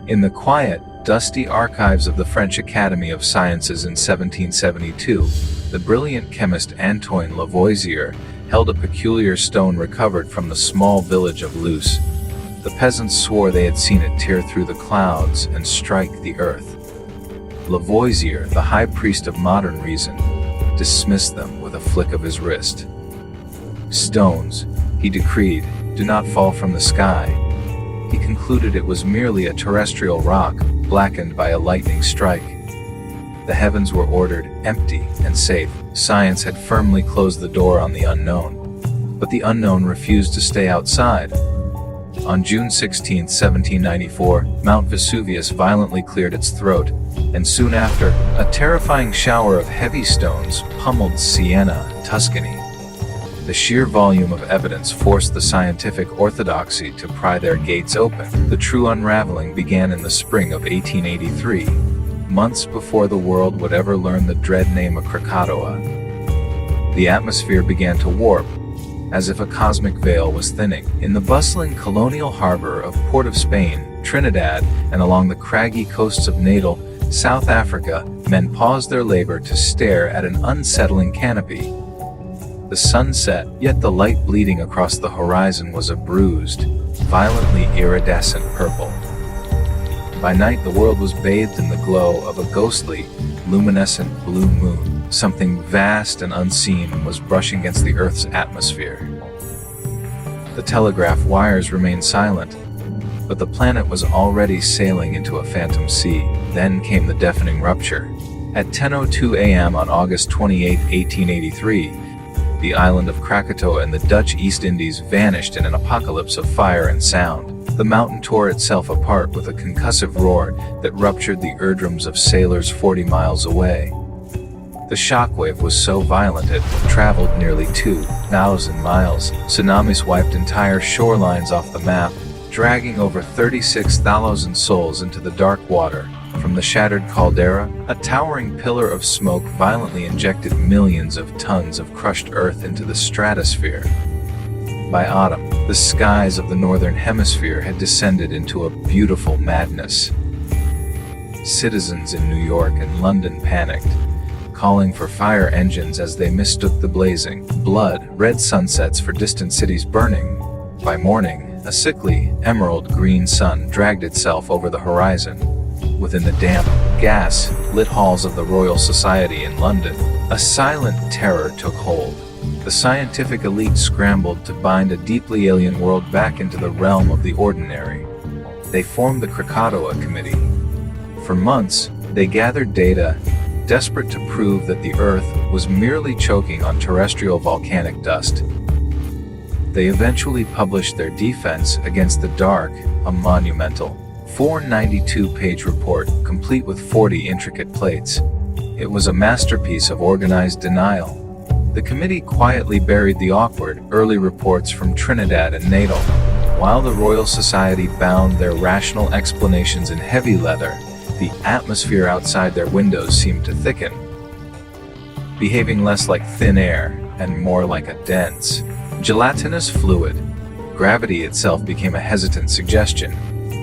In the quiet, dusty archives of the French Academy of Sciences in 1772, the brilliant chemist Antoine Lavoisier held a peculiar stone recovered from the small village of Luce. The peasants swore they had seen it tear through the clouds and strike the earth. Lavoisier, the high priest of modern reason, dismissed them with a flick of his wrist. Stones, he decreed, do not fall from the sky. He concluded it was merely a terrestrial rock, blackened by a lightning strike. The heavens were ordered empty and safe. Science had firmly closed the door on the unknown. But the unknown refused to stay outside. On June 16, 1794, Mount Vesuvius violently cleared its throat, and soon after, a terrifying shower of heavy stones pummeled Siena, Tuscany. The sheer volume of evidence forced the scientific orthodoxy to pry their gates open. The true unraveling began in the spring of 1883, months before the world would ever learn the dread name of Krakatoa. The atmosphere began to warp, as if a cosmic veil was thinning. In the bustling colonial harbor of Port of Spain, Trinidad, and along the craggy coasts of Natal, South Africa, men paused their labor to stare at an unsettling canopy. The sun set, yet the light bleeding across the horizon was a bruised, violently iridescent purple. By night, the world was bathed in the glow of a ghostly, luminescent blue moon. Something vast and unseen was brushing against the Earth's atmosphere. The telegraph wires remained silent, but the planet was already sailing into a phantom sea. Then came the deafening rupture. At 10:02 a.m. on August 28, 1883, the island of Krakatoa in the Dutch East Indies vanished in an apocalypse of fire and sound. The mountain tore itself apart with a concussive roar that ruptured the eardrums of sailors 40 miles away. The shockwave was so violent it traveled nearly 2,000 miles. Tsunamis wiped entire shorelines off the map, dragging over 36,000 souls into the dark water. From the shattered caldera, a towering pillar of smoke violently injected millions of tons of crushed earth into the stratosphere. By autumn, the skies of the northern hemisphere had descended into a beautiful madness. Citizens in New York and London panicked, calling for fire engines as they mistook the blazing, blood-red sunsets for distant cities burning. By morning, a sickly, emerald-green sun dragged itself over the horizon. Within the damp, gas-lit halls of the Royal Society in London, a silent terror took hold. The scientific elite scrambled to bind a deeply alien world back into the realm of the ordinary. They formed the Krakatoa Committee. For months, they gathered data, desperate to prove that the Earth was merely choking on terrestrial volcanic dust. They eventually published their defense against the dark, a monumental 492-page report, complete with 40 intricate plates. It was a masterpiece of organized denial. The committee quietly buried the awkward, early reports from Trinidad and Natal, while the Royal Society bound their rational explanations in heavy leather. The atmosphere outside their windows seemed to thicken, behaving less like thin air and more like a dense, gelatinous fluid. Gravity itself became a hesitant suggestion.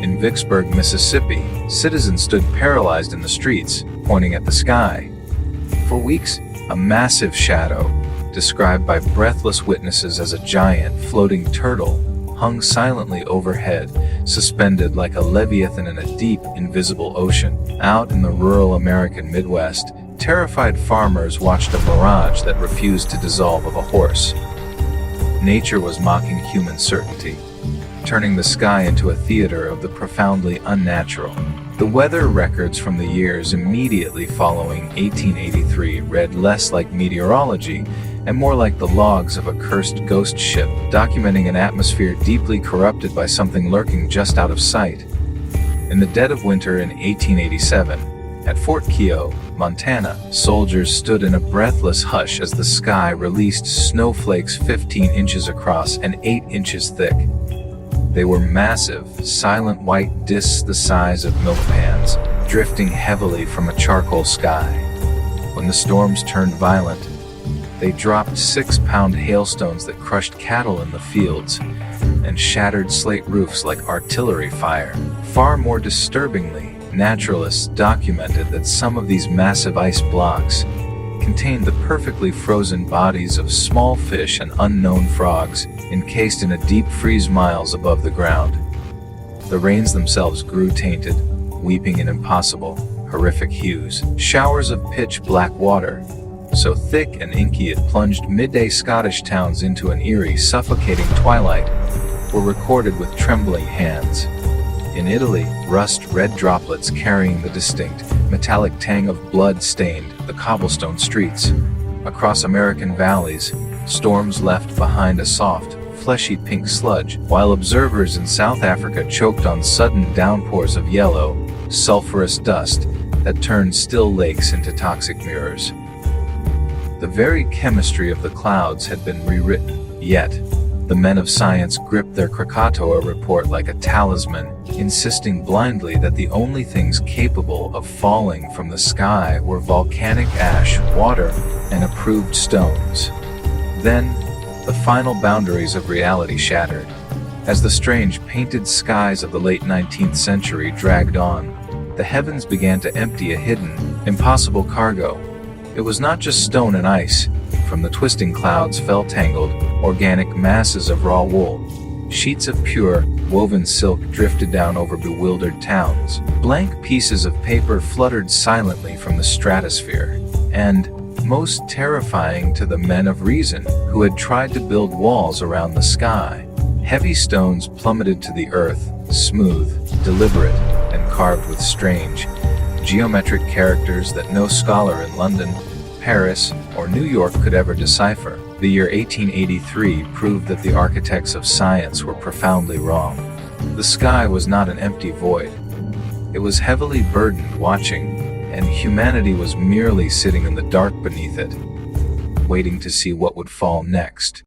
In Vicksburg, Mississippi, citizens stood paralyzed in the streets, pointing at the sky. For weeks, a massive shadow, described by breathless witnesses as a giant floating turtle, hung silently overhead, suspended like a leviathan in a deep, invisible ocean. Out in the rural American Midwest, terrified farmers watched a mirage that refused to dissolve of a horse. Nature was mocking human certainty, turning the sky into a theater of the profoundly unnatural. The weather records from the years immediately following 1883 read less like meteorology and more like the logs of a cursed ghost ship, documenting an atmosphere deeply corrupted by something lurking just out of sight. In the dead of winter in 1887, at Fort Keogh, Montana, soldiers stood in a breathless hush as the sky released snowflakes 15 inches across and 8 inches thick. They were massive, silent white discs the size of milk pans, drifting heavily from a charcoal sky. When the storms turned violent, They dropped 6-pound hailstones that crushed cattle in the fields and shattered slate roofs like artillery fire. Far more disturbingly, naturalists documented that some of these massive ice blocks contained the perfectly frozen bodies of small fish and unknown frogs encased in a deep freeze miles above the ground. The rains themselves grew tainted, weeping in impossible, horrific hues. Showers of pitch-black water, so thick and inky it plunged midday Scottish towns into an eerie, suffocating twilight, were recorded with trembling hands. In Italy, rust-red droplets carrying the distinct, metallic tang of blood stained the cobblestone streets. Across American valleys, storms left behind a soft, fleshy pink sludge, while observers in South Africa choked on sudden downpours of yellow, sulfurous dust that turned still lakes into toxic mirrors. The very chemistry of the clouds had been rewritten, yet the men of science gripped their Krakatoa report like a talisman, insisting blindly that the only things capable of falling from the sky were volcanic ash, water, and approved stones. Then, the final boundaries of reality shattered. As the strange painted skies of the late 19th century dragged on, the heavens began to empty a hidden, impossible cargo. It was not just stone and ice. From the twisting clouds fell tangled, organic masses of raw wool. Sheets of pure, woven silk drifted down over bewildered towns. Blank pieces of paper fluttered silently from the stratosphere. And, most terrifying to the men of reason who had tried to build walls around the sky, heavy stones plummeted to the earth, smooth, deliberate, and carved with strange, geometric characters that no scholar in London, Paris, or New York could ever decipher. The year 1883 proved that the architects of science were profoundly wrong. The sky was not an empty void. It was heavily burdened, watching, and humanity was merely sitting in the dark beneath it, waiting to see what would fall next.